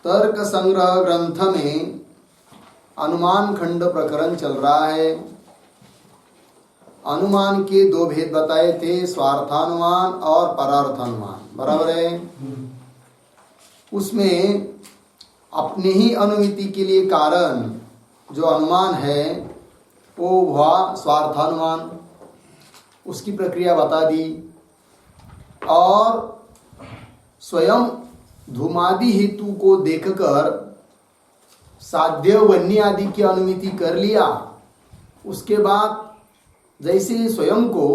तर्क संग्रह ग्रंथ में अनुमान खंड प्रकरण चल रहा है। अनुमान के दो भेद बताए थे, स्वार्थानुमान और परार्थानुमान, बराबर है। उसमें अपने ही अनुमिति के लिए कारण जो अनुमान है वो हुआ स्वार्थानुमान, उसकी प्रक्रिया बता दी। और स्वयं धूमादि हेतु को देखकर साध्य वन्य आदि की अनुमिति कर लिया। उसके बाद जैसे स्वयं को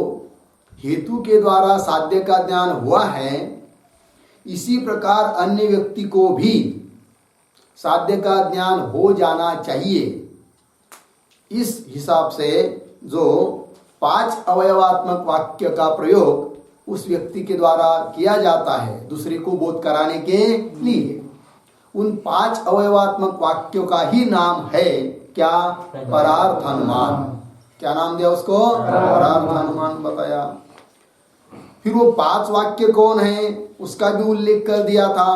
हेतु के द्वारा साध्य का ज्ञान हुआ है, इसी प्रकार अन्य व्यक्ति को भी साध्य का ज्ञान हो जाना चाहिए। इस हिसाब से जो 5 अवयवात्मक वाक्य का प्रयोग उस व्यक्ति के द्वारा किया जाता है दूसरे को बोध कराने के लिए, उन 5 अवयवात्मक वाक्यों का ही नाम है क्या? परार्थानुमान। क्या नाम दिया उसको? परार्थानुमान बताया। फिर वो 5 वाक्य कौन है उसका भी उल्लेख कर दिया था।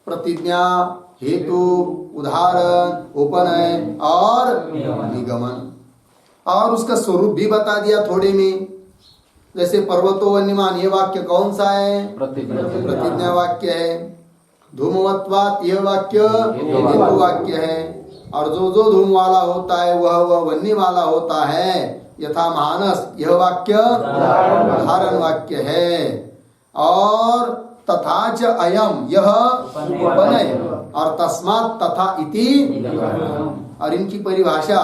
प्रतिज्ञा, हेतु, उदाहरण, उपनय और निगमन। और उसका स्वरूप भी बता दिया थोड़े में। जैसे पर्वतो वन्यमान, ये वाक्य कौन सा है? प्रतिज्ञा वाक्य है। धूमवत्वात्, यह वाक्य हेतु वाक्य है। और जो जो धूम वाला होता है वह वन्य वाला होता है। यथा मानस, यह वाक्य उदाहरण वाक्य है। और तथा च अयम, यह उपनय। और तस्मात्, तथा इति। और इनकी परिभाषा,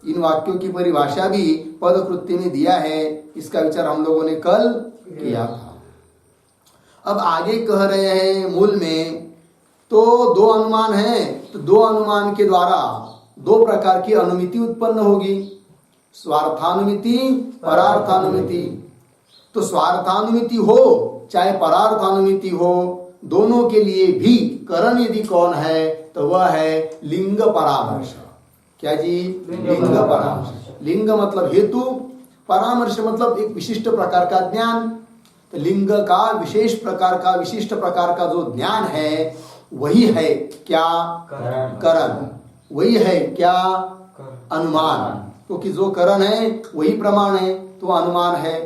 इन वाक्यों की परिभाषा भी पदकृत्य में दिया है। इसका विचार हम लोगों ने कल किया था। अब आगे कह रहे हैं मूल में, तो 2 अनुमान हैं, तो 2 अनुमान के द्वारा 2 प्रकार की अनुमिति उत्पन्न होगी, स्वार्थानुमिति, परार्थानुमिति। तो स्वार्थानुमिति हो चाहे परार्थानुमिति हो, दोनों के लिए भी करण यदि कौन है तो वह है लिंग परामर्श। क्या जी? लिंग परामर्श। लिंग मतलब हेतु, परामर्श मतलब एक विशिष्ट प्रकार का ज्ञान। तो लिंग का विशेष प्रकार का, विशिष्ट प्रकार का जो ज्ञान है वही है क्या? करण। वही है क्या? अनुमान। क्योंकि जो करण है वही प्रमाण है, तो अनुमान है।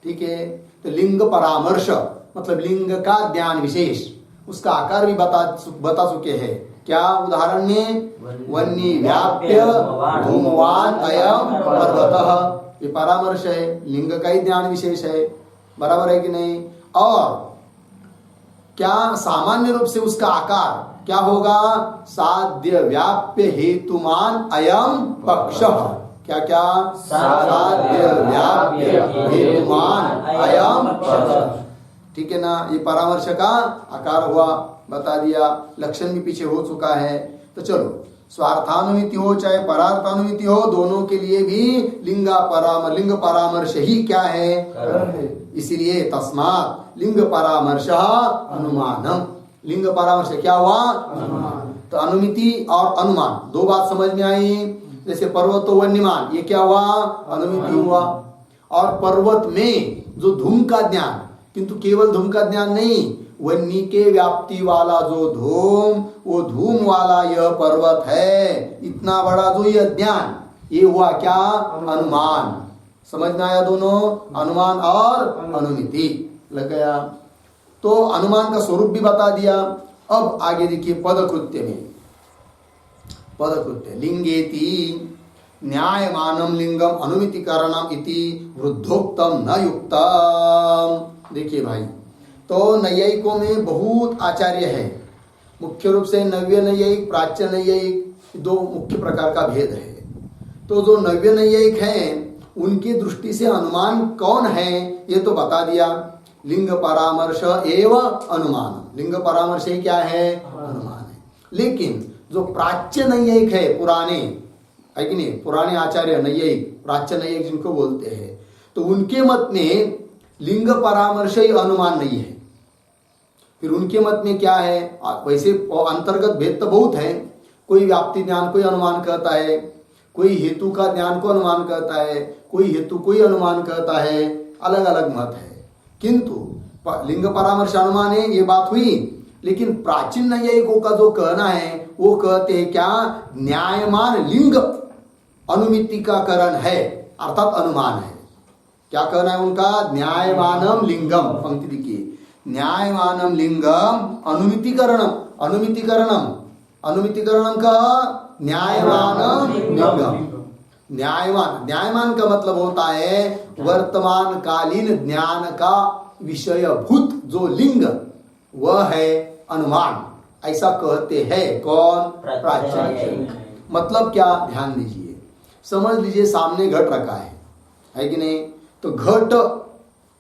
ठीक है। तो लिंग परामर्श मतलब लिंग का ज्ञान विशेष, उसका आकार भी बता चुके हैं। क्या? उदाहरण में वन्य व्याप्य धूमवान अयम पर्वतः, ये परामर्श है, लिंग का ही ज्ञान विशेष है। बराबर है कि नहीं? और क्या सामान्य रूप से उसका आकार क्या होगा? साध्य व्याप्य हेतुमान अयम पक्षः। क्या क्या? साध्य व्याप्य हेतुमान अयम पक्षः। ठीक है ना? ये परामर्श का आकार हुआ, बता दिया। लक्षण भी पीछे हो चुका है। तो चलो, स्वार्थानुमिति हो चाहे परार्थानुमिति हो, दोनों के लिए भी लिंग परामर्श ही क्या है? इसीलिए तस्मात् लिंग परामर्श अनुमानम। लिंग परामर्श क्या हुआ? अनुमान। तो अनुमिति और अनुमान 2 बात समझ में आई। जैसे पर्वतो वन्यमान, ये क्या हुआ? अनुमिति हुआ। और पर्वत में जो धूम का ज्ञान, किंतु केवल धूम का ज्ञान नहीं, वन्य के व्याप्ति वाला जो धूम, वो धूम वाला यह पर्वत है, इतना बड़ा जो यह ज्ञान, ये हुआ क्या? अनुमान। समझ में आया दोनों? अनुमान और अनुमिति लग गया। तो अनुमान का स्वरूप भी बता दिया। अब आगे देखिए पदकृत्य में। पदकृत्य लिंगेति न्यायमानम लिंगम अनुमितिकरणम इति वृद्धोक्तम न युक्तम। देखिए भाई, तो नैयायिकों में बहुत आचार्य है। मुख्य रूप से नव्य नैयायिक, प्राच्य नैयायिक, 2 मुख्य प्रकार का भेद है। तो जो नव्य नैयायिक हैं उनकी दृष्टि से अनुमान कौन है ये तो बता दिया। लिंग परामर्श एवं अनुमान। लिंग परामर्श ही क्या है? अनुमान है। लेकिन जो प्राच्य नैयायिक है, पुराने है कि नहीं, पुराने आचार्य नैयायिक, प्राच्य नैयायिक जिनको बोलते हैं, तो उनके मत में लिंग परामर्श ही अनुमान नहीं है। फिर उनके मत में क्या है? वैसे अंतर्गत भेद तो बहुत है। कोई व्याप्ति ज्ञान को अनुमान कहता है, कोई हेतु का ज्ञान को अनुमान कहता है, कोई हेतु को अनुमान कहता है, अलग अलग मत है। किंतु लिंग परामर्श अनुमान है, ये बात हुई। लेकिन प्राचीन नैयायिकों का जो कहना है वो कहते हैं क्या, न्यायमान लिंग अनुमितिकाकरण है, अर्थात अनुमान है। क्या कहना है उनका, न्यायमानम लिंगम, पंक्ति देखिए, न्यायमानम लिंगम अनुमितिकरणम, अनुमितिकरणम, अनुमितिकरणम का न्यायमानम लिंगम। न्यायमान, न्यायमान का मतलब होता है वर्तमान कालीन ज्ञान का विषयभूत जो लिंग वह है अनुमान, ऐसा कहते हैं कौन, प्राचीन। मतलब क्या, ध्यान दीजिए, समझ लीजिए सामने घट रखा है कि नहीं, तो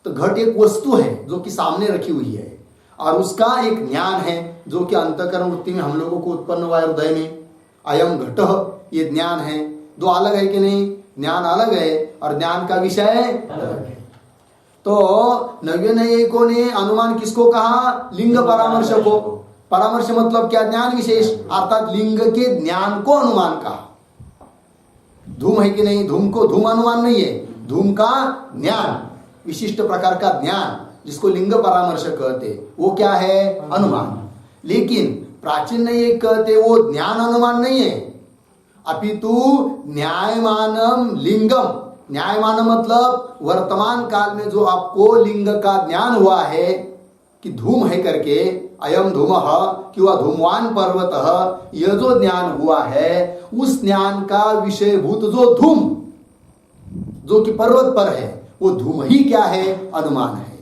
घट एक वस्तु है जो कि सामने रखी हुई है, और उसका एक ज्ञान है जो कि अंतःकरण वृत्ति में हम लोगों को उत्पन्न हुआ है हृदय में, अयम घट, ये ज्ञान है। दो अलग है कि नहीं, ज्ञान अलग है और ज्ञान का विषय अलग है। तो नव्य नैयायिकों ने अनुमान किसको कहा, लिंग परामर्श को। परामर्श मतलब क्या, ज्ञान विशेष, अर्थात लिंग के ज्ञान को अनुमान कहा। धूम है कि नहीं, धूम को धूम अनुमान नहीं है, धूम का ज्ञान, विशिष्ट प्रकार का ज्ञान जिसको लिंग परामर्श कहते, वो क्या है, अनुमान। लेकिन प्राचीन नैयायिक कहते वो ज्ञान अनुमान नहीं है, अपितु न्यायमानम लिंगम। न्यायमान मतलब वर्तमान काल में जो आपको लिंग का ज्ञान हुआ है कि धूम है करके, अयम धूमः किंवा धूमवान पर्वतः, यह जो ज्ञान हुआ है उस ज्ञान का विषयभूत जो धूम जो कि पर्वत पर है, वो धूम ही क्या है, अनुमान है,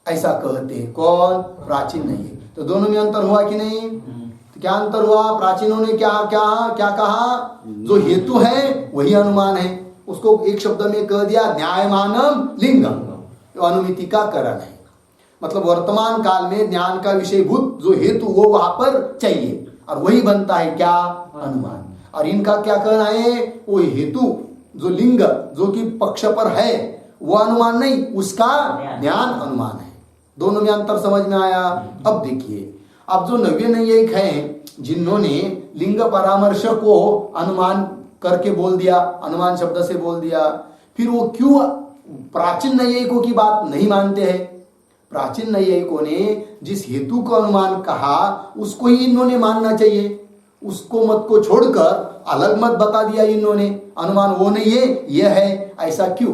ऐसा कहते हैं कौन, प्राचीन नहीं। तो दोनों में अंतर हुआ कि नहीं, तो क्या अंतर हुआ, प्राचीनों ने क्या क्या क्या कहा, जो हेतु है वही अनुमान है, उसको एक शब्द में कह दिया न्यायमानम लिंगम, तो अनुमिति का करण है। मतलब वर्तमान काल में ज्ञान का विषयभूत जो हेतु वो वहां पर चाहिए, और वही बनता है क्या, अनुमान। और इनका क्या कहना है, वो हेतु जो लिंग जो कि पक्ष पर है वो अनुमान नहीं, उसका ज्ञान अनुमान है। दोनों में अंतर समझ में आया। अब देखिए, अब जो नव्य नैयायिक हैं जिन्होंने लिंग परामर्श को अनुमान करके बोल दिया, अनुमान शब्द से बोल दिया, फिर वो क्यों प्राचीन नैयायिकों की बात नहीं मानते हैं। प्राचीन नैयायिकों ने जिस हेतु को अनुमान कहा उसको ही इन्होंने मानना चाहिए, उसको मत को छोड़कर अलग मत बता दिया इन्होंने, अनुमान वो नहीं है यह है, ऐसा क्यों,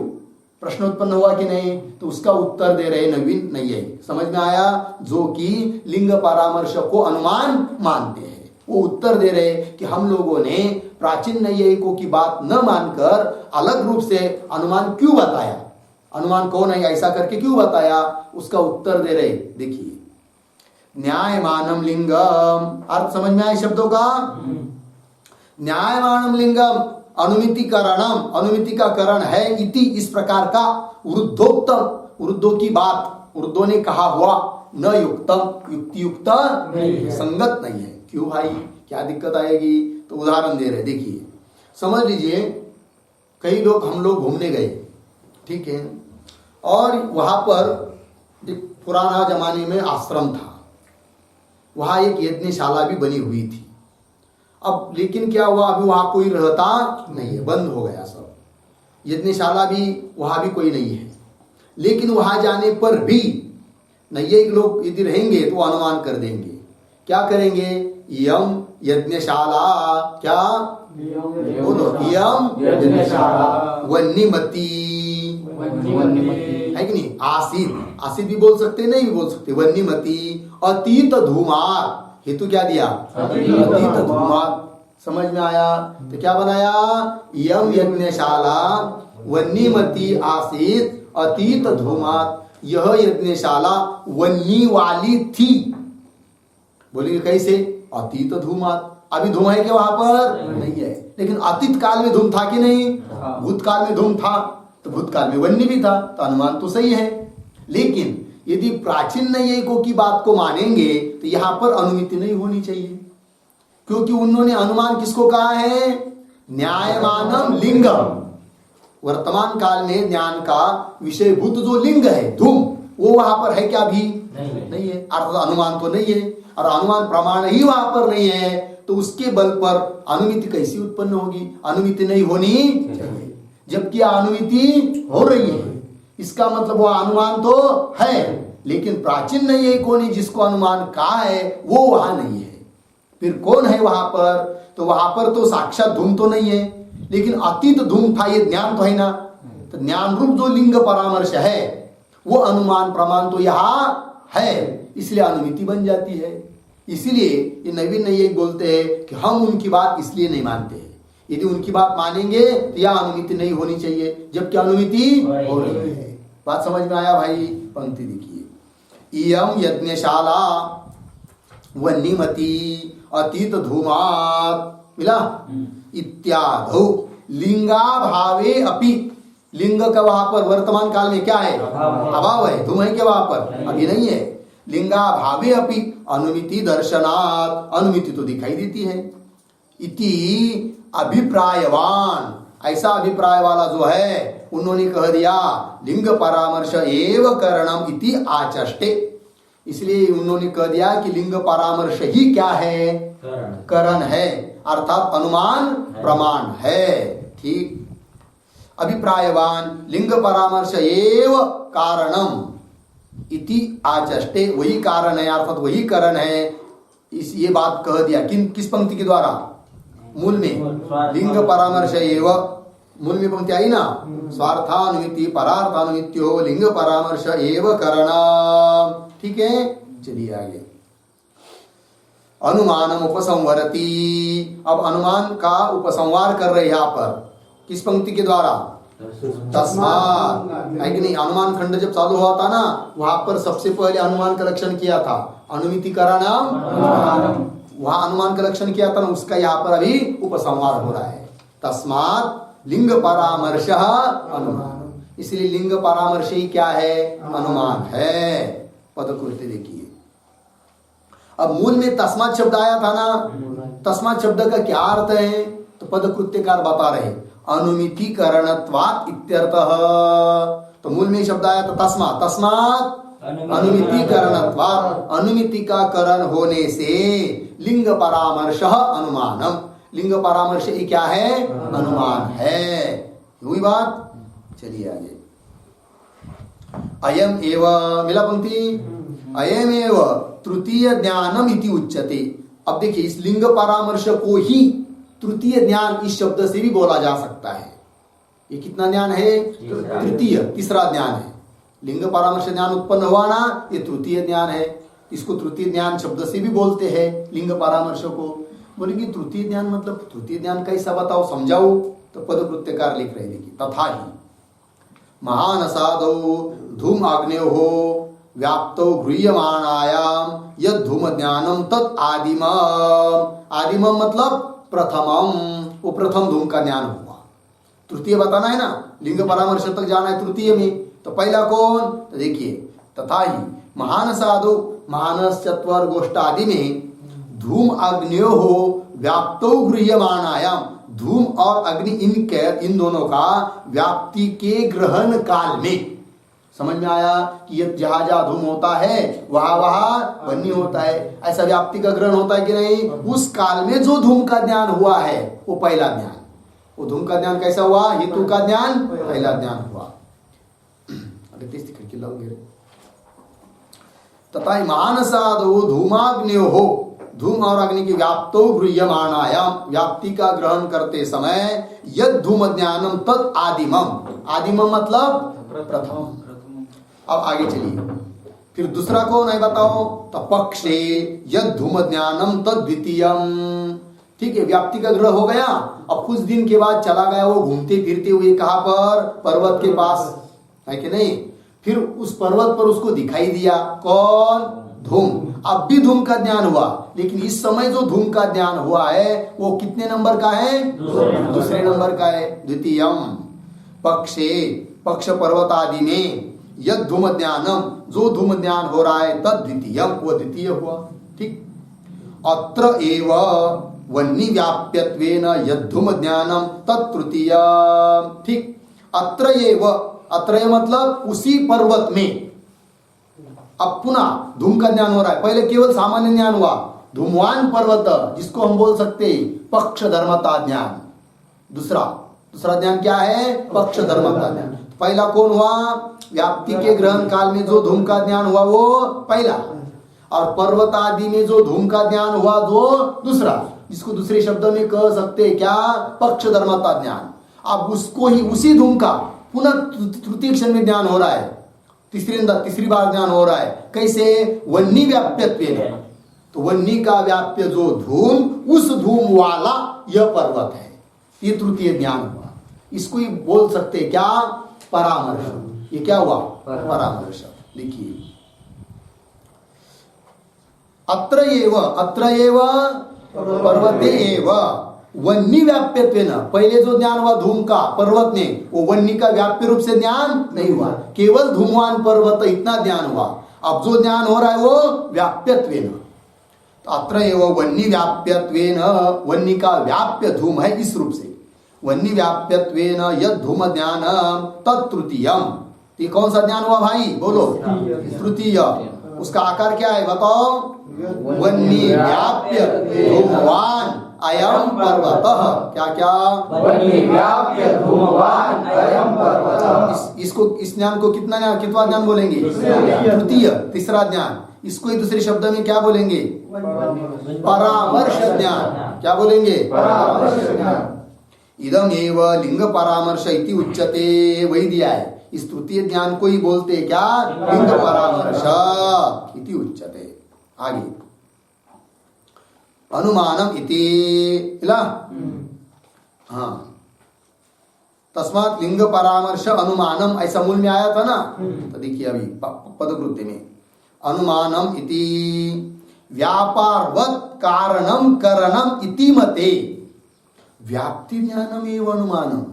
प्रश्न उत्पन्न हुआ कि नहीं। तो उसका उत्तर दे रहे नवीन नैयायिक, समझ में आया, जो कि लिंग परामर्श को अनुमान मानते हैं, वो उत्तर दे रहे कि हम लोगों ने प्राचीन नैयायिकों की बात न मानकर अलग रूप से अनुमान क्यों बताया, अनुमान कौन है ऐसा करके क्यों बताया, उसका उत्तर दे रहे। देखिए, न्यायमानम लिंगम, अर्थ समझ में आए शब्दों का, न्यायमानम लिंगम अनुमितिकरणम, अनुमिति का करण है, इति इस प्रकार का, वृद्धोक्तम, वृद्धों की बात, वृद्धों ने कहा हुआ, न युक्तम, युक्ति युक्त संगत नहीं है। क्यों भाई, क्या दिक्कत आएगी, तो उदाहरण दे रहे, देखिए समझ लीजिए, कई लोग, हम लोग घूमने गए, ठीक है, और वहां पर पुराना जमाने में आश्रम था, वहां एक यज्ञशाला भी बनी हुई थी। अब लेकिन क्या हुआ, अभी वहां कोई रहता नहीं है, बंद हो गया सब, यज्ञशाला भी वहां भी कोई नहीं है। लेकिन वहां जाने पर भी नैयायिक लोग यदि रहेंगे तो अनुमान कर देंगे, क्या करेंगे, यम यज्ञशाला, क्या बोलो, यम यज्ञशाला वन्यमती, है कि नहीं, आसिद, आसिद भी बोल सकते, नहीं भी बोल सकते, वन्यमती, अतीत धूमार, हेतु क्या दिया, अतीत धूमार, समझ में आया। तो क्या बनाया, यम यज्ञशाला वन्यमती आसिद अतीत धूमात, यह यज्ञशाला वन्नी वाली थी। बोलिए कैसे, अतीत धूमात, अभी धूम है क्या वहां पर, नहीं है, लेकिन अतीत काल में धूम था कि नहीं, भूतकाल में धूम था, तो भूतकाल में वन्य भी था, तो अनुमान तो सही है। लेकिन यदि प्राचीन नैयायिकों की बात को मानेंगे तो यहां पर अनुमिति नहीं होनी चाहिए, क्योंकि उन्होंने अनुमान किसको कहा है, न्यायमानम लिंगम, वर्तमान काल में ज्ञान का विषयभूत जो लिंग है धूम, वो वहां पर है क्या, भी नहीं है, अर्थात अनुमान तो नहीं है, और अनुमान प्रमाण ही वहां पर नहीं है, तो उसके बल पर अनुमिति कैसी उत्पन्न होगी, अनुमिति नहीं होनी चाहिए, जबकि अनुमिति हो रही है, इसका मतलब वो अनुमान तो है, लेकिन प्राचीन नैयायिकों ने जिसको अनुमान कहा है वो वहां नहीं है। फिर कौन है वहां पर? तो वहां पर तो साक्षात धूम तो नहीं है, लेकिन अतीत धूम था, ये ज्ञान तो है ना। तो ज्ञान रूप जो लिंग परामर्श है वो अनुमान प्रमाण तो यहाँ है, इसलिए अनुमिति बन जाती है। इसलिए ये नवीन नैयायिक बोलते हैं कि हम उनकी बात इसलिए नहीं मानते हैं, यदि उनकी बात मानेंगे तो यह अनुमिति नहीं होनी चाहिए, जबकि अनुमिति हो रही है। बात समझ में आया भाई? पंक्ति देखिए, इयम यज्ञशाला वन्यमती अतीत धूमात मिला इत्यादो लिंगा भावे अपि। लिंग का वहां पर वर्तमान काल में क्या है? अभाव है। धूम है क्या वहां पर? अभी नहीं है। लिंगा भावे अपि अनुमिति दर्शनात्, अनुमिति तो दिखाई देती है। इति अभिप्रायवान, ऐसा अभिप्राय वाला जो है उन्होंने कह दिया लिंग परामर्श एव करणम इति आचष्टे। इसलिए उन्होंने कह दिया कि लिंग परामर्श ही क्या है? करण है, अर्थात अनुमान प्रमाण है। ठीक, अभिप्रायवान लिंग परामर्श एव कारणम इति आचष्टे, वही कारण है अर्थात वही करण है। इस ये बात कह दिया किस पंक्ति के द्वारा? मूल में लिंग परामर्श एव, मूल में पंक्ति आई ना, स्वार्थानुमिति परार्थानुमित्यो लिंग परामर्श एव करण। ठीक है, चलिए आगे। अनुमानम उपसंवरति, अब अनुमान का उपसंहार कर रहे यहाँ पर किस पंक्ति के द्वारा? तस्मात्, है कि नहीं? अनुमान खंड जब चालू हुआ था ना, वहां पर सबसे पहले अनुमान का लक्षण किया था अनुमिति करणम, वहां अनुमान का लक्षण किया था ना, उसका यहाँ पर अभी उपसंहार हो रहा है। तस्मात् लिंग परामर्श अनुमान, इसलिए लिंग परामर्श ही क्या है? अनुमान है। पदकृत्य देखिए, अब मूल में तस्मात् शब्द आया था ना, तस्मात् शब्द का क्या अर्थ है? तो पदकृत्यकार बता रहे अनुमितिकरणत्वात् इत्यर्थः। तो मूल में शब्द आया था तस्मात्, तस्मात् अनुमितिकरणत्वात्, अनुमिति का करण होने से लिंग परामर्श अनुमानम, लिंग परामर्श ये क्या है? अनुमान है। हुई बात? चलिए आगे। अयम एव, मिला पंक्ति, अयम एव तृतीय ज्ञानम इति उच्यते। अब देखिए, इस लिंग परामर्श को ही तृतीय ज्ञान इस शब्द से भी बोला जा सकता है। ये कितना ज्ञान है? तृतीय, तीसरा ज्ञान है। लिंग परामर्श ज्ञान उत्पन्न हुआ ना, ये तृतीय ज्ञान है। इसको तृतीय ज्ञान शब्द से भी बोलते हैं लिंग परामर्श को। बोलेंगे तृतीय ज्ञान मतलब तृतीय ज्ञान कैसा बताओ, समझाओ। तो पदकृत्यकार लिख रहे, देखिए, तथा ही महान साधो धूम आग्नेयो हो व्याप्तो गृह्यमाणायाम यद धूम ज्ञानम तत् आदिमम। आदिमम मतलब प्रथमम, वो प्रथम धूम का ज्ञान हुआ। तृतीय बताना है ना, लिंग परामर्श तक जाना है तृतीय में, तो पहला कौन? तो देखिए, तथा ही महान साधु मानस चत्वर गोष्ठ आदि में धूम अग्नियो हो व्याप्तो गृह्यमाणायाम, धूम और अग्नि इन दोनों का व्याप्ति के ग्रहण काल में, समझ में आया कि ये जहां जहां धूम होता है वहां वहां वन्य होता है, ऐसा व्याप्ति का ग्रहण होता है कि नहीं? उस काल में जो धूम का ज्ञान हुआ है वो पहला ज्ञान। वो धूम का ज्ञान कैसा हुआ? हेतु का ज्ञान पहला ज्ञान हुआ। तथा मानसादो धूमाग्न्यो हो, धूम और अग्नि की व्याप्तो गृह्यमाणायाम, व्याप्ति का ग्रहण करते समय यद धूम ज्ञानम तत् आदिमम, आदिमम मतलब प्रथम। अब आगे चलिए, फिर दूसरा कौन है बताओ? तो पक्षे यद धूम ज्ञानम तद द्वितीयम। ठीक है, व्याप्ति का ग्रह हो गया। अब कुछ दिन के बाद चला गया वो घूमते फिरते हुए, कहां पर? पर्वत के पास, है कि नहीं? फिर उस पर्वत पर उसको दिखाई दिया कौन? धूम। अब भी धूम का ज्ञान हुआ, लेकिन इस समय जो धूम का ज्ञान हुआ है वो कितने नंबर का है? दूसरे नंबर का है, द्वितीयम। पक्षे, पक्ष पर्वत आदि में यद धूम ज्ञानम, जो धूम ज्ञान हो रहा है तद द्वितीयम, वो द्वितीय हुआ। ठीक, अत्र एव वन्य व्याप्यत्वेन यद धूम ज्ञानम तत् तृतीय। ठीक, अत्र एव, अत्र मतलब उसी पर्वत में अब पुनः धूम का ज्ञान हो रहा है। पहले केवल सामान्य ज्ञान हुआ, धूमवान पर्वत जिसको हम बोल सकते पक्ष धर्मता ज्ञान। दूसरा ज्ञान क्या है? पक्ष धर्मता ज्ञान। पहला कौन हुआ? व्याप्ति के ग्रहण काल में जो धूम का ज्ञान हुआ वो पहला, और पर्वत आदि में जो धूम का ज्ञान हुआ वो दूसरा। इसको दूसरे शब्दों में कह सकते हैं क्या? पक्ष धर्मता ज्ञान। अब उसको ही उसी धूम का पुनः तृतीय क्षण में ज्ञान हो रहा है, तीसरी बार ज्ञान हो रहा है। कैसे? वन्नी व्याप्यत्वेन। तो वन्नी का व्याप्य जो धूम, उस धूम वाला यह पर्वत है, ये तृतीय ज्ञान हुआ। इसको ही बोल सकते क्या? परामर्श। ये क्या हुआ? परामर्श। देखिए अत्र एव पर्वते एव वन्नी व्याप्यत्वेन। पहले जो ज्ञान हुआ धूम का पर्वत में, वो वन्नी का व्याप्य रूप से ज्ञान नहीं हुआ, केवल धूमवान पर्वत इतना ज्ञान हुआ। अब जो ज्ञान हो रहा है वो व्याप्यत्वेन। तो अत्र एव वन्नी व्याप्यत्वेन, वन्नी का व्याप्य धूम है इस रूप से। वन्नी व्याप्यत्वेन यद धूम ज्ञान तत्तृतीयम। ये कौन सा ज्ञान हुआ भाई? बोलो। तृतीय। उसका आकार क्या है बताओ? वन्नी व्याप्य धूमवान अयम पर्वतः। क्या क्या? वन्नी व्याप्य धूमवान अयम पर्वतः। इसको, इस ज्ञान को कितना ज्ञान बोलेंगे? तृतीय, तीसरा ज्ञान। इसको ही दूसरे शब्द में क्या बोलेंगे? परामर्श ज्ञान। क्या बोलेंगे? परामर्श ज्ञान। इदम एव लिंग परामर्श इति उच्यते। वही दिया है, इस तृतीय ज्ञान को ही बोलते क्या? लिंग परामर्श इति उच्यते। आगे अनुमानम इति, हाँ, तस्मात् लिंग परामर्श अनुमानम, ऐसा मूल में आया था ना। तो देखिए अभी पदकृत्य में अनुमानम इति व्यापारवत् कारणम करणम इति मते व्याप्ति ज्ञानम एव अनुमानम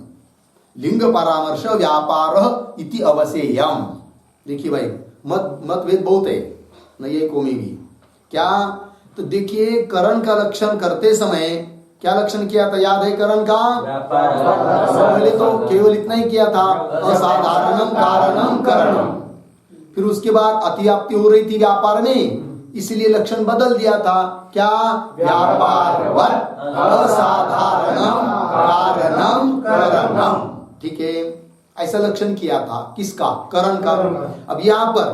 लिंग परामर्श व्यापार इति अवसेयम। देखिए भाई मतभेद बहुत है नैयायिकों में भी। क्या? तो देखिए करण का लक्षण करते समय क्या लक्षण किया था? याद है करण का? पहले तो केवल इतना ही किया था, असाधारणम कारणम करणम। फिर उसके बाद अतिव्याप्ति हो रही थी व्यापार में, इसलिए लक्षण बदल दिया था। क्या? व्यापारवत् असाधारणम कारणम करणम। ठीक है, ऐसा लक्षण किया था। किसका? करण का। अब यहाँ पर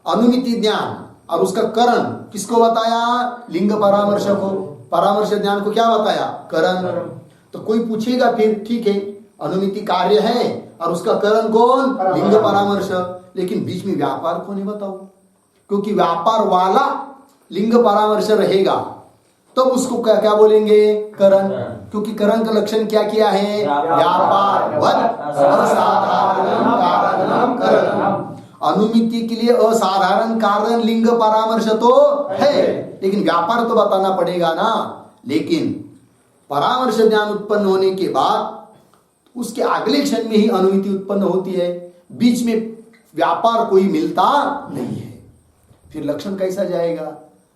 अनुमिति ज्ञान और उसका करण किसको बताया? लिंग परामर्श को। परामर्श ज्ञान को क्या बताया? करण। तो कोई पूछेगा फिर, ठीक है अनुमिति कार्य है और उसका करण कौन? लिंग परामर्श। लेकिन बीच में व्यापार कौन है बताओ? क्योंकि व्यापार वाला लिंग परामर्श रहेगा तब उसको क्या बोलेंगे? करण। क्योंकि करण का लक्षण क्या किया है? व्यापारवत् असाधारणम कारणम करणम। अनुमिति के लिए असाधारण कारण लिंग परामर्श तो है, लेकिन व्यापार तो बताना पड़ेगा ना। लेकिन परामर्श ज्ञान उत्पन्न होने के बाद उसके अगले क्षण में ही अनुमिति उत्पन्न होती है, बीच में व्यापार कोई मिलता नहीं है। फिर लक्षण कैसा जाएगा?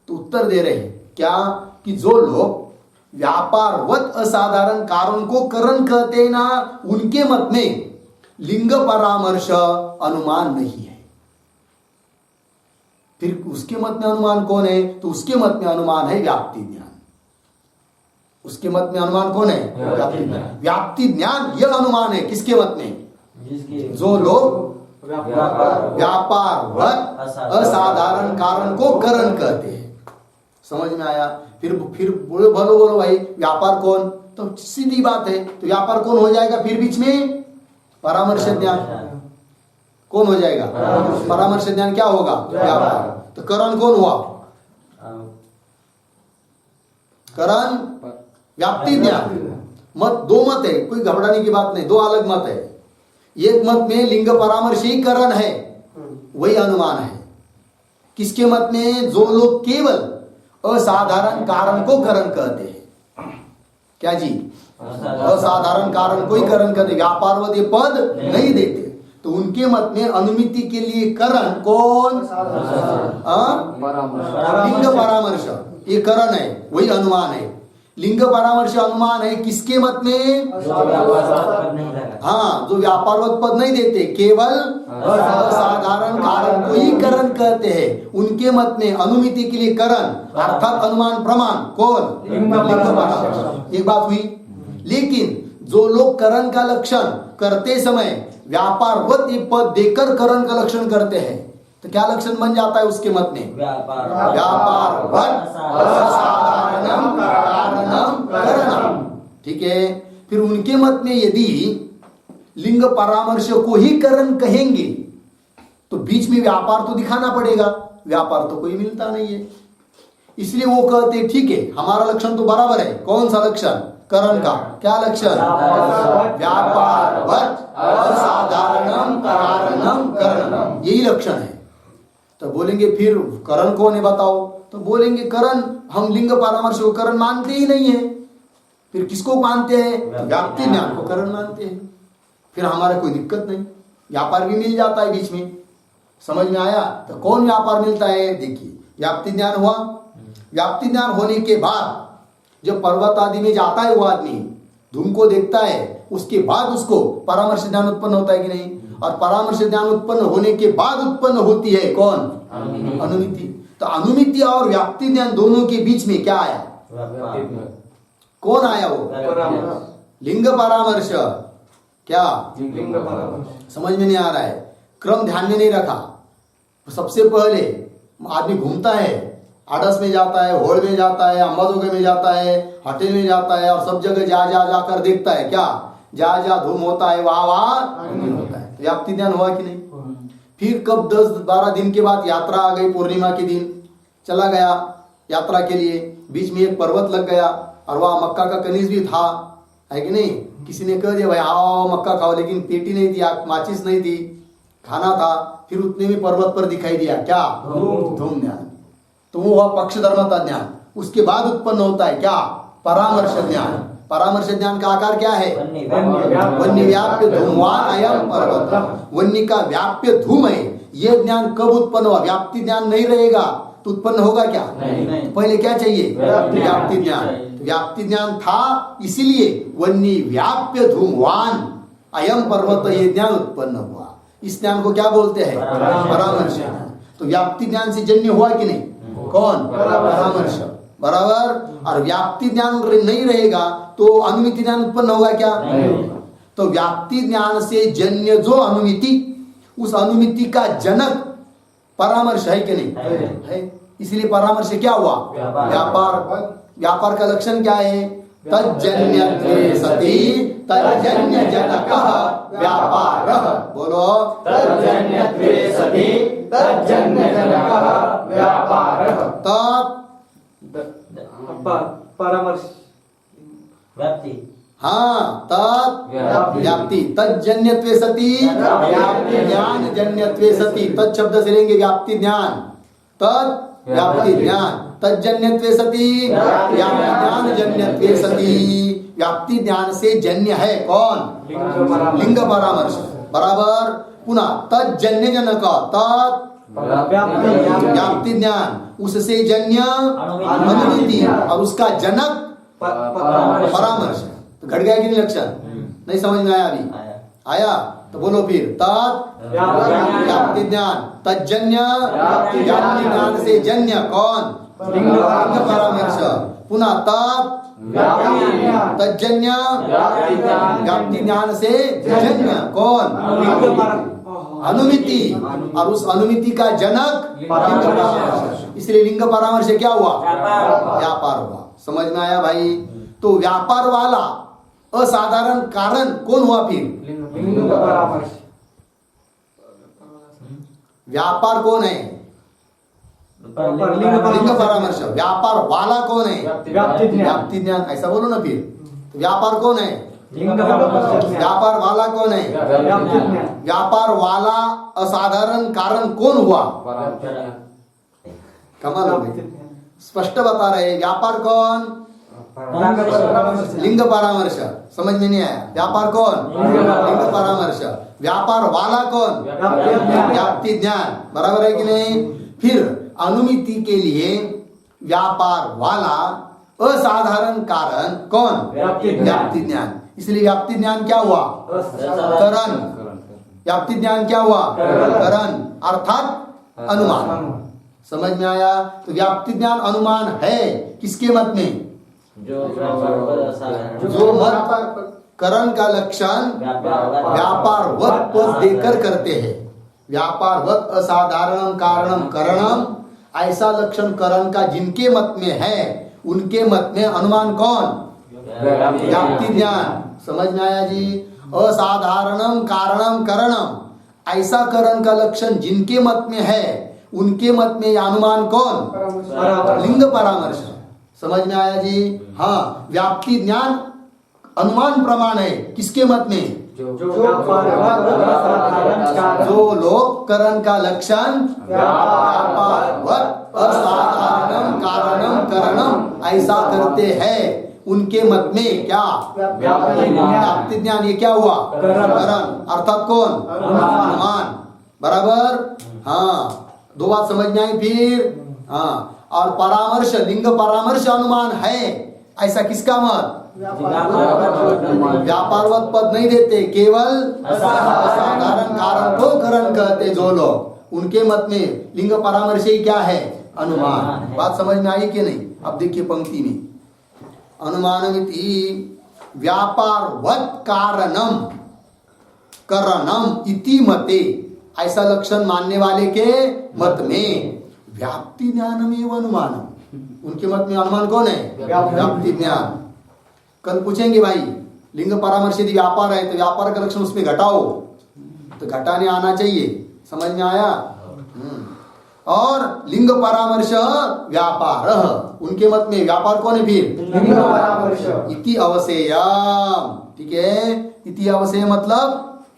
तो उत्तर दे रहे हैं क्या? कि जो लोग व्यापारवत् असाधारण कारण को करण कहते हैं ना, उनके मत में लिंग परामर्श अनुमान नहीं है। फिर उसके मत में अनुमान कौन है? तो उसके मत में अनुमान है व्याप्ति ज्ञान। उसके मत में अनुमान कौन है? व्याप्ति ज्ञान। व्याप्ति ज्ञान यह अनुमान है किसके मत में? जो लोग व्यापारवत् असाधारण कारण को करण कहते हैं। समझ में आया? फिर बोलो भाई व्यापार कौन? तो सीधी बात है, तो व्यापार कौन हो जाएगा फिर बीच में? परामर्श ज्ञान कौन हो जाएगा? परामर्श ज्ञान क्या होगा? व्यापार। तो करण कौन हुआ? करण व्याप्ति ज्ञान। दो मत है, कोई घबराने की बात नहीं, दो अलग मत है। एक मत में लिंग परामर्श ही करण है, वही अनुमान है। किसके मत में? जो लोग केवल असाधारण कारण को करण कहते हैं। क्या जी? असाधारण कारण को ही करण कहते, व्यापारवत् ये पद नहीं देते। तो उनके मत में अनुमिति के लिए करण कौन? लिंग परामर्श, ये करण है, वही अनुमान है। लिंग परामर्श अनुमान है किसके मत में? हाँ, जो व्यापारवत् पद नहीं देते, केवल असाधारण कारण को ही करण कहते हैं, उनके मत में अनुमिति के लिए करण अर्थात अनुमान प्रमाण कौन? लिंग परामर्श। एक बात हुई। लेकिन जो लोग करण का लक्षण करते समय व्यापारवत ये पद देकर करण का लक्षण करते हैं, तो क्या लक्षण बन जाता है उसके मत में? व्यापारवत असाधारणम कारणम करणम। ठीक है, फिर उनके मत में यदि लिंग परामर्श को ही करण कहेंगे तो बीच में व्यापार तो दिखाना पड़ेगा, व्यापार तो कोई मिलता नहीं है। इसलिए वो कहते ठीक है, हमारा लक्षण तो बराबर है। कौन सा लक्षण? करण का। क्या लक्षण? व्यापारवत असाधारणम कारणम करणम, यही लक्षण है। तो बोलेंगे फिर करण कौन है बताओ? तो बोलेंगे करण, हम लिंग परामर्श को करण मानते ही नहीं है। फिर किसको मानते हैं? व्याप्ति ज्ञान को करण मानते हैं। फिर हमारा कोई दिक्कत नहीं, व्यापार भी मिल जाता है बीच में। समझ में आया? तो कौन व्यापार मिलता है? देखिए, व्याप्ति ज्ञान हुआ। व्याप्ति ज्ञान होने के बाद जब पर्वत आदि में जाता है वो आदमी, धूम को देखता है, उसके बाद उसको परामर्श ज्ञान उत्पन्न होता है कि नहीं? और परामर्श ज्ञान उत्पन्न होने के बाद उत्पन्न होती है कौन? अनुमिति। तो अनुमिति और व्याप्ति ज्ञान दोनों के बीच में क्या आया? कौन आया? वो लिंग परामर्श। क्या समझ में नहीं आ रहा है? क्रम ध्यान में नहीं रखा। सबसे पहले आदमी घूमता है, आड़स में जाता है, होड़ में जाता है, अंबाजोगे में जाता है, हटेल में जाता है, और सब जगह जा जा जाकर देखता है। क्या? जा जा धूम होता है, वहां वहां होता है। व्याप्ति ज्ञान हुआ कि नहीं? फिर कब 10-12 दिन के बाद यात्रा आ गई, पूर्णिमा के दिन चला गया यात्रा के लिए, बीच में एक पर्वत लग गया और वहां मक्का का कनीज भी था, है कि नहीं? किसी ने कह दिया भाई आओ मक्का खाओ, लेकिन पेटी नहीं थी, माचिस नहीं थी, खाना था। फिर उतने में पर्वत पर दिखाई दिया क्या? धूम ज्ञान। तो वो हुआ पक्ष धर्मता ज्ञान। उसके बाद उत्पन्न होता है क्या? परामर्श ज्ञान। परामर्श ज्ञान का आकार क्या है? वन्य व्याप्य धूमवान अयम पर्वत। वन्य का व्याप्य धूम है। यह ज्ञान कब उत्पन्न हुआ? व्याप्ति ज्ञान नहीं रहेगा तो उत्पन्न होगा क्या? नहीं। पहले क्या चाहिए? व्याप्ति ज्ञान। व्याप्ति ज्ञान था, इसीलिए वन्य व्याप्य धूमवान अयम पर्वत ये ज्ञान उत्पन्न हुआ। इस ज्ञान को क्या बोलते हैं? परामर्श। तो व्याप्ति ज्ञान से जन्य हुआ कि नहीं? कौन? परामर्श। बराबर। और व्याप्ति ज्ञान नहीं रहेगा तो अनुमिति ज्ञान उत्पन्न होगा क्या? नहीं। तो व्याप्ति ज्ञान से जन्य जो अनुमिति, उस अनुमिति का जनक परामर्श है कि नहीं? है। इसलिए परामर्श क्या हुआ? व्यापार। व्यापार का लक्षण क्या है? तज्जन्यत्वे सति तज्जन्य जनकः व्यापारः। बोलो, तज्जन्यत्वे सति तज्जन्य जनकः व्यापारः। तत् परामर्श व्याप्ति। हाँ, तत् व्याप्ति। तज्जन्यत्वे सति व्याप्ति ज्ञान जन्यत्वे सति। तत् शब्द से लेंगे व्याप्ति ज्ञान। तत् व्याप्ति ज्ञान। तज्जन्यत्वे सति व्याप्ति ज्ञान जन्यत्वे सति। व्याप्ति ज्ञान से जन्य है कौन? लिंग परामर्श। बराबर। पुनः तज्जन्य जनक, तत् व्याप्ति ज्ञान, उससे जन्य अनुमिति और उसका जनक परामर्श। तो घट गया कि नहीं लक्षण? नहीं समझ में आया? अभी आया? तो बोलो फिर, तत् व्याप्ति ज्ञान तज्जन्य व्याप्ति ज्ञान से जन्य कौन? लिंग परामर्श। पुनः तत् तज्जन्य व्याप्ति ज्ञान से जन्य कौन? अनुमिति और उस अनुमिति का जनक लिंग परामर्श। इसलिए लिंग परामर्श क्या हुआ? व्यापार हुआ। समझ में आया भाई? तो व्यापार वाला असाधारण कारण कौन हुआ? फिर लिंग परामर्श। व्यापार कौन है? लिंग परामर्श। व्यापार वाला कौन है? व्याप्ति ज्ञान। ऐसा बोलो ना फिर। व्यापार कौन है? व्यापार वाला कौन है? व्यापार वाला असाधारण कारण कौन हुआ? कमाल हो गई। स्पष्ट बता रहे। व्यापार कौन? लिंग परामर्श। समझ में नहीं आया? व्यापार कौन? लिंग परामर्श। व्यापार वाला कौन? व्याप्ति ज्ञान। बराबर है कि नहीं? फिर अनुमिति के लिए व्यापार वाला असाधारण कारण कौन? व्याप्ति ज्ञान। इसलिए व्याप्ति ज्ञान क्या हुआ? करण। व्याप्ति ज्ञान क्या हुआ? करण अर्थात अनुमान। समझ में आया? तो व्याप्ति ज्ञान अनुमान है किसके मत में? जो मत करण का लक्षण व्यापारवत पद देकर करते हैं। व्यापारवत असाधारणम कारणम करणम, ऐसा लक्षण करण का जिनके मत में है उनके मत में अनुमान कौन? व्याप्ति ज्ञान। समझ में आया जी? असाधारणम कारणम करणम, ऐसा करण का लक्षण जिनके मत में है उनके मत में अनुमान कौन? लिंग परामर्श। समझ में आया जी? हाँ, व्याप्ति ज्ञान अनुमान प्रमाण है किसके मत में? जो लोग करण का लक्षण व्यापारवत असाधारणम कारणम करणम ऐसा करते हैं उनके मत में क्या? व्याप्ति ज्ञान। ये क्या हुआ? करण अर्थात कौन? अनुमान। बराबर? हाँ, दो बात समझ में आई फिर? हाँ, और परामर्श, लिंग परामर्श अनुमान है ऐसा किसका मत? व्यापारवत पद नहीं देते, केवल असाधारण कारण को करण कहते जो लोग, उनके मत में लिंग परामर्श ही क्या है? अनुमान। बात समझ में आई कि नहीं? अब देखिए पंक्ति में, अनुमानमिति व्यापारवत कारणम करणम इति मते, ऐसा लक्षण मानने वाले के मत में व्याप्ति ज्ञानम एवं अनुमानम, उनके मत में अनुमान कौन है? व्याप्ति ज्ञान। कल पूछेंगे भाई लिंग परामर्श यदि व्यापार है तो व्यापार का लक्षण उसमें घटाओ, तो घटाने आना चाहिए। समझ में आया? और लिंग परामर्श व्यापार, उनके मत में व्यापार कौन है फिर? लिंग परामर्श। इति अवसेयम। ठीक है, इति अवसेय मतलब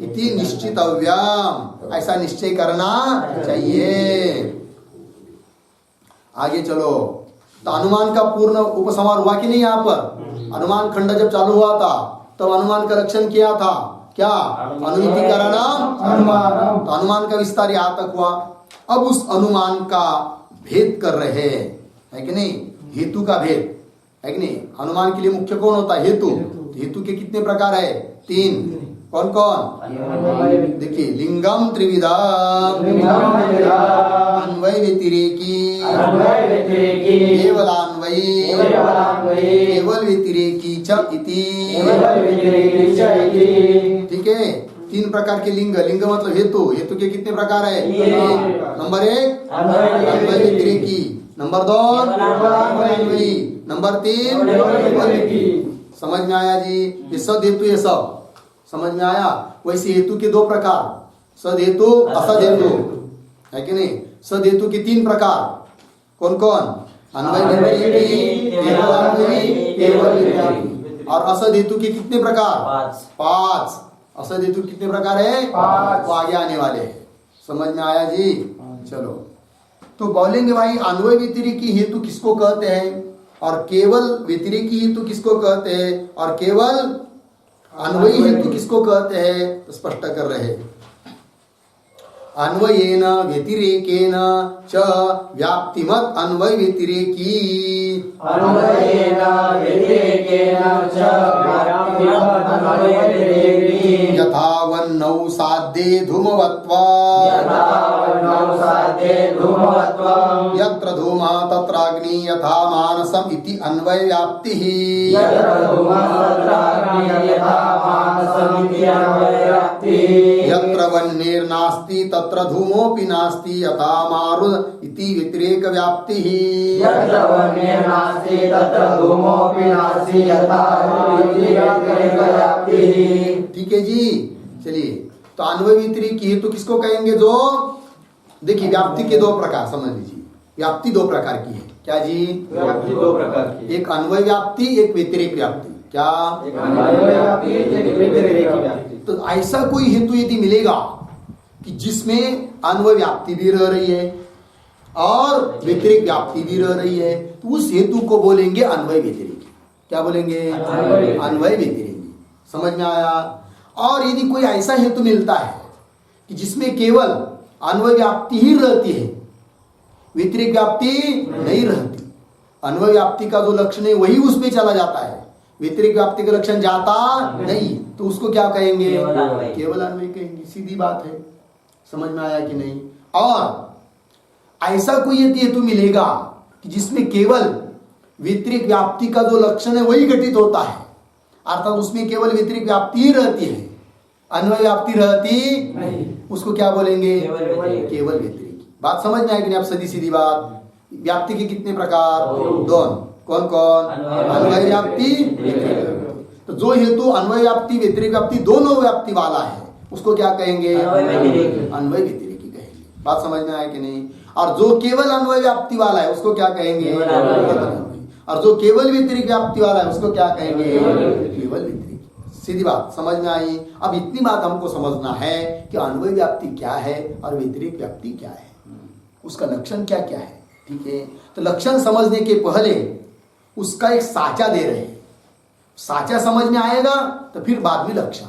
इति निश्चितव्यम, ऐसा निश्चय करना चाहिए। आगे चलो, तो अनुमान का पूर्ण उपसंहार हुआ कि नहीं? यहाँ पर अनुमान खंड जब चालू हुआ था तब अनुमान का लक्षण किया था क्या? अनुमिति करणाम अनुमानम। तो अनुमान का विस्तार यहाँ तक हुआ। अब उस अनुमान का भेद कर रहे हैं, है कि नहीं? हेतु का भेद है कि नहीं? अनुमान के लिए मुख्य कौन होता है? हेतु। हेतु के कितने प्रकार है? 3। कौन कौन? देखिए, लिंगम त्रिविधम, अन्वय व्यतिरेकी, केवलान्वयी, केवल व्यतिरेकी च इति। ठीक है, 3 प्रकार के लिंग। लिंग मतलब हेतु। हेतु के कितने प्रकार है? नंबर 1 अन्वय व्यतिरेकी, नंबर 2 अन्वयी, नंबर 3 समझ में आया जी? ये सद हेतु, ये सब समझ में आया? वैसे हेतु के 2 प्रकार, सद हेतु असद हेतु, है कि नहीं? सद हेतु के 3 प्रकार कौन कौन? अन्वय व्यतिरेकी, केवल अन्वयी, केवल व्यतिरेकी। और असद हेतु के कितने प्रकार? 5। असद हेतु कितने प्रकार है? 5। आगे आने वाले हैं। समझ में आया जी? चलो, तो बोलेंगे भाई अन्वय व्यतिरेकी हेतु किसको कहते हैं और केवल व्यतिरेकी हेतु किसको कहते हैं और केवल अन्वयी हेतु किसको कहते हैं? तो स्पष्ट कर रहे हैं। अन्वयेन व्यतिरेकेन च व्याप्तिमत अन्वय व्यतिरेकी, अन्वयेन व्यतिरेकेन च व्याप्तिमत अन्वय व्यतिरेकी, यथा वह्नौ साध्ये धूमवत्त्वम्, यथा वह्नौ साध्ये धूमवत्त्वम्, यत्र धूमः तत्राग्नि यथा मानसम् इति अन्वय व्याप्तिः, यत्र धूमः तत्राग्नि यथा मानसम् इति अन्वय व्याप्तिः, यत्र वह्निर्नास्ति तत्र धूमोऽपि नास्ति यथा मारुत इति व्यतिरेक व्याप्तिः, यत्र वह्निर्नास्ति तत्र धूमोऽपि नास्ति यथा मारुत इति व्यतिरेक व्याप्तिः। ठीक है जी? चलिए, तो अन्वय व्यतिरेकी हेतु किसको कहेंगे? जो देखिए, व्याप्ति के 2 प्रकार समझ लीजिए। व्याप्ति 2 प्रकार की है। क्या जी? व्याप्ति 2 प्रकार की, एक अन्वय व्याप्ति, एक व्यतिरेक व्याप्ति। क्या? एक अन्वय व्याप्ति, एक व्यतिरेक व्याप्ति। तो ऐसा कोई हेतु यदि मिलेगा कि जिसमें अन्वय व्याप्ति भी रह रही है और व्यतिरेक व्याप्ति भी रह रही है, तो उस हेतु को बोलेंगे अन्वय व्यतिरेकी। क्या बोलेंगे? अन्वय व्यतिरेकी। समझ में आया? और यदि कोई ऐसा हेतु मिलता है कि जिसमें केवल अन्वय व्याप्ति ही रहती है, व्यतिरेक व्याप्ति नहीं रहती, अन्वय व्याप्ति का जो लक्षण है वही उसमें चला जाता है, व्यतिरेक व्याप्ति का लक्षण जाता नहीं, तो उसको क्या कहेंगे? केवल अन्वय कहेंगे। सीधी बात है। समझ में आया कि नहीं? और ऐसा कोई यदि हेतु मिलेगा कि जिसमें केवल व्यतिरेक व्याप्ति का जो लक्षण है वही घटित होता है अर्थात उसमें केवल व्यतिरिक्त व्याप्ति ही रहती है, अन्वय व्याप्ति रहती नहीं। उसको क्या बोलेंगे? केवल व्यतिरिक्त। केवल व्यतिरिक्त। बात समझ में आएगी नहीं? आप सीधी सीधी बात। व्याप्ति के कितने प्रकार? दोन। कौन कौन? अन्वय व्याप्ति, व्यतिरिक्त। तो जो हेतु अन्वय व्याप्ति व्यतिरिक्त व्याप्ति दोनों व्याप्ति वाला है उसको क्या कहेंगे? अन्वय व्यतिरिक्त। अन्वय व्यतिरिक्त कहेंगे। बात समझ में आए कि नहीं? और जो केवल अन्वय व्याप्ति वाला है उसको क्या कहेंगे? केवल अन्वय। और जो केवल व्यतिरिक्त व्याप्ति वाला है उसको क्या कहेंगे? केवल केवल व्यतिरिक्त। सीधी बात समझ में आई। अब इतनी बात हमको समझना है कि अन्वय व्याप्ति क्या है और व्यतिरिक्त व्याप्ति क्या है, उसका लक्षण क्या क्या है। ठीक है, तो लक्षण समझने के पहले उसका एक साचा दे रहे हैं। साचा समझ में आएगा तो फिर बाद में लक्षण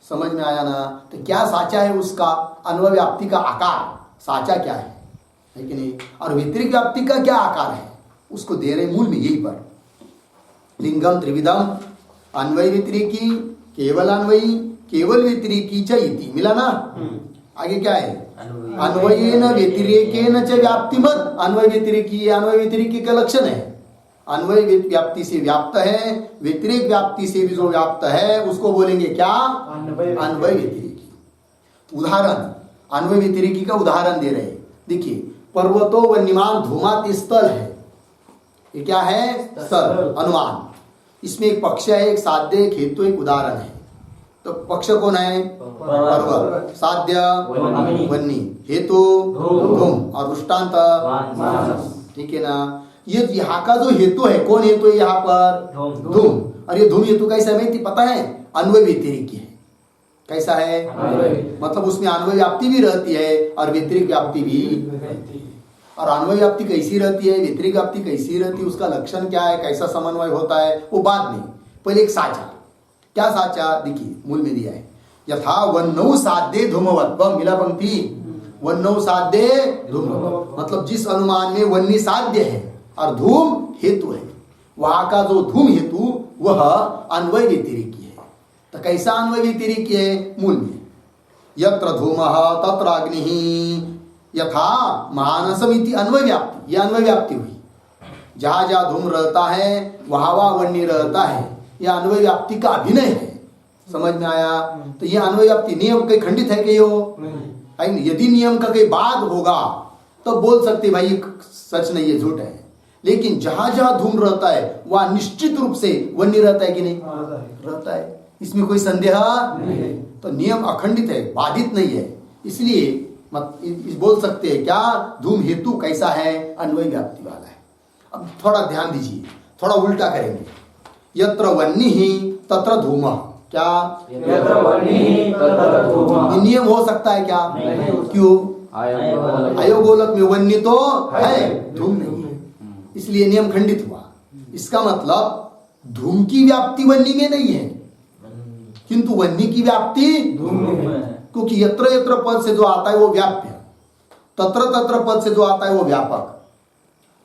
समझ में आया ना। तो क्या साचा है उसका? अन्वय व्याप्ति का आकार साचा क्या है कि नहीं, और व्यतिरिक्त व्याप्ति का क्या आकार है उसको दे रहे मूल में। यही पर लिंगम त्रिविधम अन्वय व्यतिरिकी, केवल अन्वयी, केवल व्यतिरिकी च इति। मिला ना? आगे क्या है? अन्वयेन व्यतिरेकेन च व्याप्तिमत। अन्वय व्यतिरेकी, अन्वय व्यतिरेकी का लक्षण है। अन्वय व्याप्ति से व्याप्त है, व्यतिरेक व्याप्ति से भी जो व्याप्त है उसको बोलेंगे क्या? अन्वय व्यतिरेकी। उदाहरण अन्वय व्यतिरेकी का उदाहरण दे रहे हैं। देखिए, पर्वतो वन्यमान धूमात स्थल है। ये क्या है? स्थल, अनुमान। इसमें एक पक्ष है, एक साध्य, एक हेतु, एक उदाहरण है। तो पक्ष कौन है? पर्वत। साध्य वन्नी, हेतु धूम, और दृष्टांत मानस। ठीक है ना। ये यहाँ का जो हेतु है, कौन हेतु है यहाँ पर? धूम। और ये धूम हेतु कैसा है पता है? अन्वय व्यतिरिक्त है। कैसा है? मतलब उसमें अन्वय व्याप्ति भी रहती है और व्यतिरिक्त व्याप्ति भी रहती है। और अन्वय व्याप्ति कैसी रहती है, व्यतिरिक्त व्याप्ति कैसी रहती है, उसका लक्षण क्या है, कैसा समन्वय होता है, वो बाद में। पहले एक साचा। क्या साचा? देखिए मूल में दिया है, यथा वन्नौ साध्ये धूमवत्वम। मिला पंक्ति? वन्नौ साध्ये धूमवत्वम मतलब जिस अनुमान में वन्नी साध्य है और धूम हेतु है, वहां का जो धूम हेतु वह अन्वय व्यतिरिक्त है। तो कैसा अन्वय व्यतिरिक्त है? मूल में यत्र धूमः तत्र अग्निः यथा मानसमिति अन्वय व्याप्ति। यह अन्वय व्याप्ति हुई। जहां जहां धूम रहता है वहां वहां वन्य रहता है। यह अन्वय व्याप्ति का अभिनय है। समझ में आया? तो यह अन्वय व्याप्ति नियम कहीं खंडित है कि हो? यदि नियम का कहीं बाद होगा तो बोल सकते भाई सच नहीं है, झूठ है। लेकिन जहां जहां धूम रहता है वह निश्चित रूप से वन्य रहता है कि नहीं? रहता है। इसमें कोई संदेह नहीं। तो नियम अखंडित है, बाधित नहीं है। इसलिए बोल सकते हैं क्या? धूम हेतु कैसा है? अन्वय व्याप्ति वाला है। अब थोड़ा ध्यान दीजिए, थोड़ा उल्टा करेंगे। यत्र वह्निः तत्र धूमः। क्या? यत्र वह्निः तत्र धूमः। नियम हो सकता है क्या? क्यों? अयोगोलक में वन्य तो है, धूम नहीं है, इसलिए नियम खंडित हुआ। इसका मतलब धूम की व्याप्ति वन्य में नहीं है, किंतु वन्य की व्याप्ति धूम में है। क्योंकि यत्र यत्र पद से जो आता है वो व्याप्य, तत्र तत्र पद से जो आता है वो व्यापक।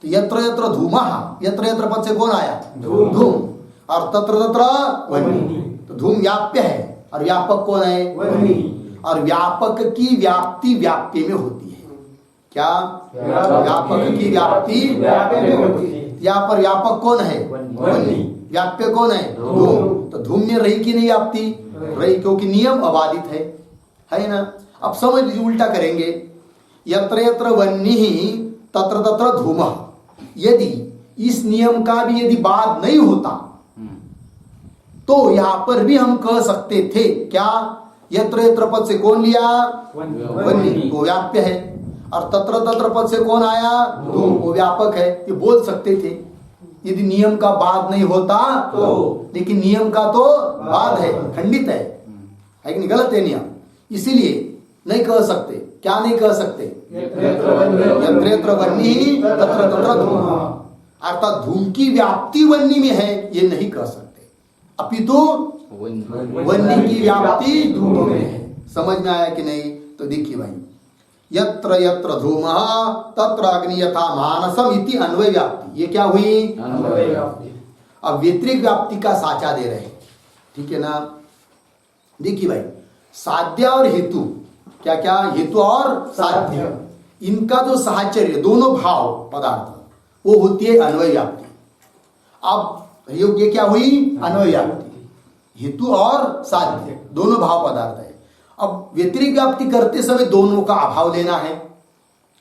तो यत्र यत्र धूमः, यत्र यत्र पद से कौन आया? धूम। और तत्र तत्र वन्य। तो धूम व्याप्य है और व्यापक कौन है? वन्य। और व्यापक की व्याप्ति व्याप्य में होती है। क्या? व्यापक की व्याप्ति व्याप्य में होती है। यहाँ पर व्यापक कौन है? वन्य। व्याप्य कौन है? धूम। तो धूम में रही कि नहीं व्याप्ति? रही, क्योंकि नियम अबाधित है ना। अब समझ लीजिए, उल्टा करेंगे। यत्र यत्र वह्निः तत्र तत्र धूमः। यदि इस नियम का भी यदि बाद नहीं होता तो यहां पर भी हम कह सकते थे क्या? यत्र यत्र पद से कौन लिया? वन्य, वो व्याप्य है। और तत्र तत्र पद से कौन आया? धूम, वो व्यापक है। ये बोल सकते थे यदि नियम का बाद नहीं होता तो। लेकिन नियम का तो बाद है, खंडित है कि नहीं? गलत है नियम, इसीलिए नहीं कह सकते। क्या नहीं कह सकते? यत्र यत्र वह्निः तत्र तत्र धूमः। अर्थात धूम की व्याप्ति वन्य में है ये नहीं कह सकते, अपितु वन्य की व्याप्ति धूम में है। समझ में आया कि नहीं? तो देखिए भाई, यत्र यत्र धूमः तत्र अग्नि यथा मानसम इति अन्वय व्याप्ति। ये क्या हुई? अन्वय व्याप्ति। अब व्यतिरिक्त व्याप्ति का साचा दे रहे हैं। ठीक है ना। देखिए भाई, साध्य और हेतु, क्या क्या? हेतु और साध्य, इनका जो साहचर्य, दोनों भाव पदार्थ, वो होती है अन्वय व्याप्ति। अब ये क्या हुई? अन्वय व्याप्ति। हेतु और साध्य दोनों भाव पदार्थ है। अब व्यतिरिक्त व्याप्ति करते समय दोनों का अभाव लेना है।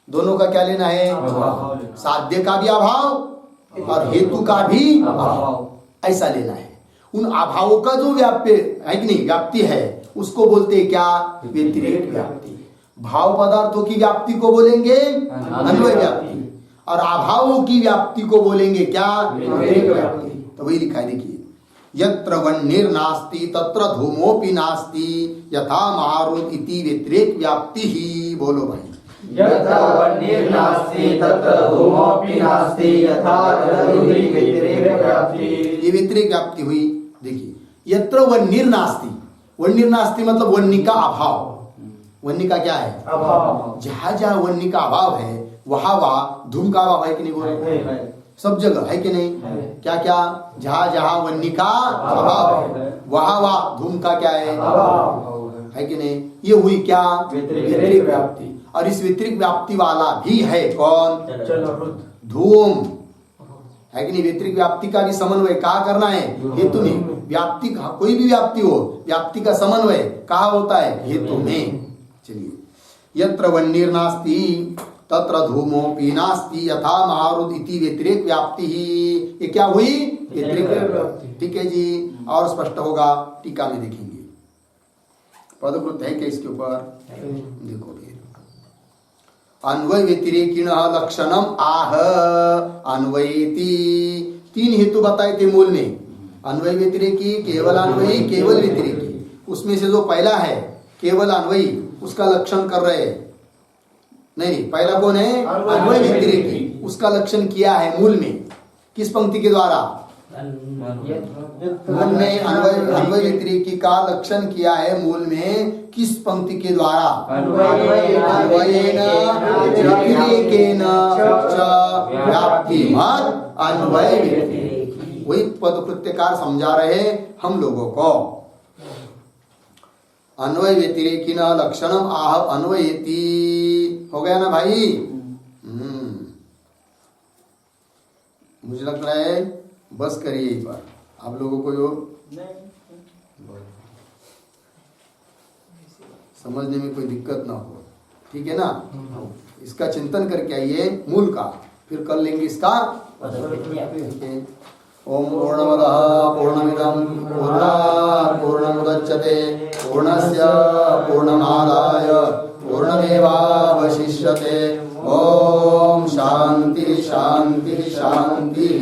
दोनों का क्या लेना है? अभाव। साध्य का भी अभाव और हेतु का भी अभाव, ऐसा लेना है। उन अभावों का जो व्याप्य है कि नहीं, व्याप्ति है, उसको बोलते हैं क्या? व्यतिरेक व्याप्ति। भाव पदार्थों की व्याप्ति को बोलेंगे अन्वय व्याप्ति, और अभावों की व्याप्ति को बोलेंगे क्या? व्यतिरेक व्याप्ति। तो वही लिखा है, देखिए, यत्र वह्निर्नास्ति तत्र धूमोऽपि नास्ति यथा महारुद्र इति व्यतिरेक व्याप्ति ही। बोलो भाई। यत्र वह्निर्नास्ति तत्र धूमोऽपि नास्ति यथा जलधि व्यतिरेक व्याप्ति। ये व्यतिरेक व्याप्ति हुई। देखिए, यत्र वह्निर्नास्ति, वह्निर्नास्ति मतलब वह्नि का अभाव। वह्नि का क्या है? अभाव। जहां जहां वह्नि का अभाव है वहां वहां धूम का अभाव है कि नहीं? बोलो, सब जगह है कि नहीं? क्या क्या? जहां जहां वह्नि का अभाव है वहां वहां धूम का क्या है? है कि नहीं? ये हुई क्या? व्यतिरिक्त व्याप्ति। और इस व्यतिरिक्त व्याप्ति वाला भी है कौन? धूम, है कि नहीं? व्यतिरिक्त व्याप्ति का भी समन्वय कहाँ करना है? हेतु में। व्याप्ति का कोई भी व्याप्ति हो, व्याप्ति का समन्वय कहाँ होता है? हेतु में। चलिए, यत्र वह्निर्नास्ति तत्र धूमोऽपि नास्ति यथा महारुद्र इति व्यतिरेक व्याप्ति ही। ये क्या हुई? व्यतिरेक व्याप्ति। ठीक है जी, और स्पष्ट होगा, टीका में देखेंगे। पदकृत है क्या इसके ऊपर? देखो फिर, अन्वय व्यतिरेकिण लक्षणम आह अन्वयेति। तीन हेतु बताए थे मूल में, अन्वय व्यतिरेकी, केवल अन्वयी, केवल व्यतिरेकी। उसमें से जो पहला है केवल अन्वयी, उसका लक्षण कर रहे हैं। नहीं, पहला कौन है? अन्वय व्यतिरेकी। उसका लक्षण किया है मूल में, किस पंक्ति के द्वारा? मूल में अन्वय व्यतिरेकी का लक्षण किया है मूल में, किस पंक्ति के द्वारा? अन्वयेन व्यतिरेकेन च व्याप्तिमत् अन्वय व्यतिरेकी। वही पदकृत्यकार समझा रहे हम लोगों को। अन्वय व्यतिरेकिन लक्षणम आह अन्वयेति। हो गया ना भाई? मुझे लग रहा है बस करिए एक बार, आप लोगों को जो समझने में कोई दिक्कत ना हो, ठीक है ना? इसका चिंतन करके आइए मूल का, फिर कर लेंगे इसका। ठीक है। ओम पूर्णमदः पूर्णमिदं पूर्णात् पूर्णमुदच्यते पूर्णस्य पूर्णमादाय पूर्णमेवावशिष्यते। ओम शांति शांति शांति।